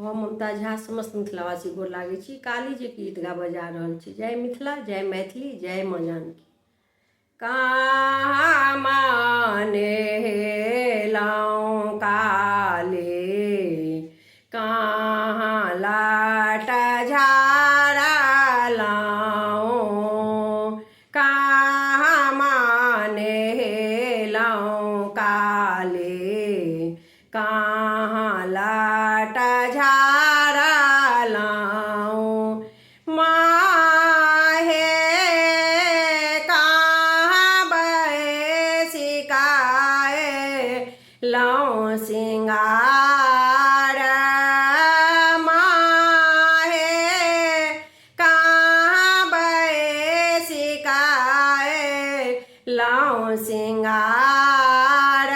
हम ममता झा समस्त मिथिलावासी गोर लागै छी। काली जी के गीत गाबऽ जा रहल छी। जय मिथिला, जय मैथिली, जय माँ जानकी। कहाँ मानेलहुँ काली, कहाँ लाट झाड़लहुँ, कहाँ मानेलहुँ काली, कहाँ लाट झाड़लहुँ। माहे कहाँ बैसि लौं सिंगार, माहे कहाँ बैसि लौं सिंगार।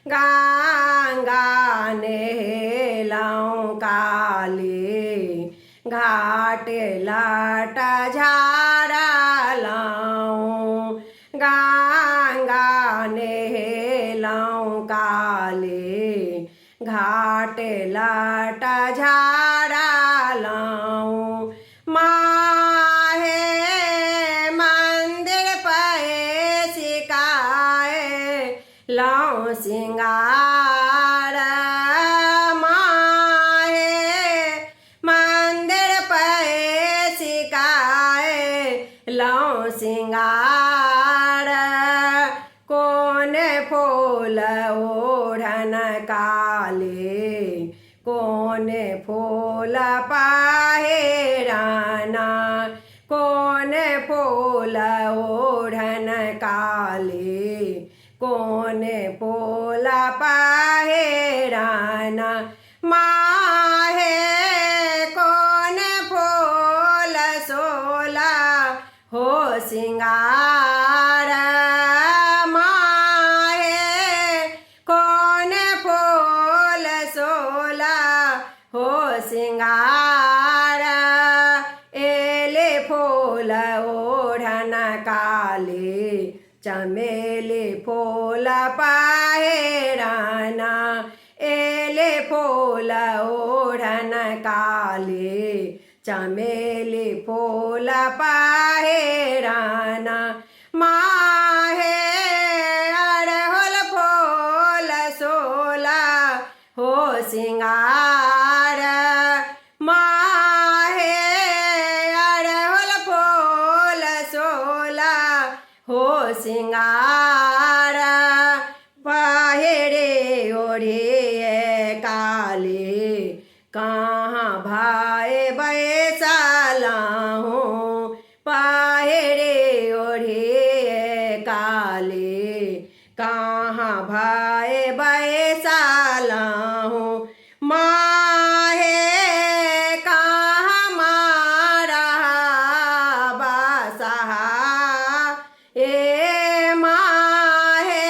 गंगा नहेलौं काली, घाट लट झाड़लौं, गंगा नहेलौं काली, घाट लट झाड़लौं। माहे मंदिर पैसि लौं सिंगार, माहे मंदिर पैसि लौं सिंगार। कौन फूल ओढ़न काली, कौन फूल पहिरना, कौन फूल ओढ़न काली, कौन फूल पहिरना। माहे कौन फूल सोला हो सिंगार, माहे कौन फूल सोला हो सिंगार। एले फूल ओढ़न काली, चमेली फूल पहिरना, एले फूल ओढ़न काली, चमेली फूल पहिरना। माहे अड़हुल फूल सोला हो सिंगार, माहे अड़हुल फूल सोला हो सिंगार। पहिरे ओढ़िए काली, कहाँ भाई बैसलहुँ, पहिरे ओढ़िए काली, कहाँ भाई बैसलहुँ। माहे कहाँ मारा बसहा, ए माहे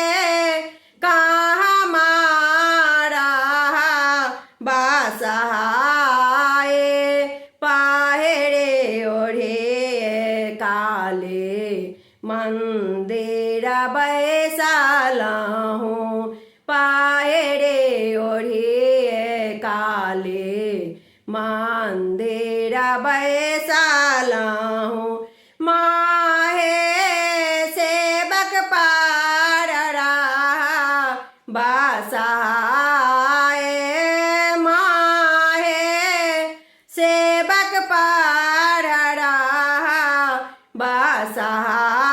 कहाँ मारा बसहा, पहिरे ओढ़िए काली, मंदिर बैसलहुँ, पहिरे ओढ़िए काली, मंदिर बैसलहुँ। माहे सेवक पार बसहाए, माहे सेवक पार बसहाए।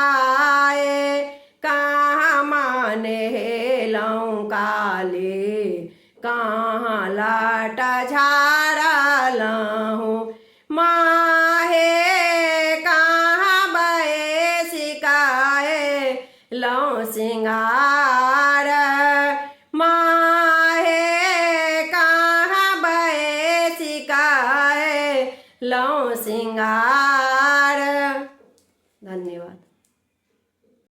कहाँ मानेलौं काली, कहाँ लाट झाड़लहुँ, माहे कहाँ बैसि लौं सिंगार, माहे कहाँ बैसि लौं सिंगार।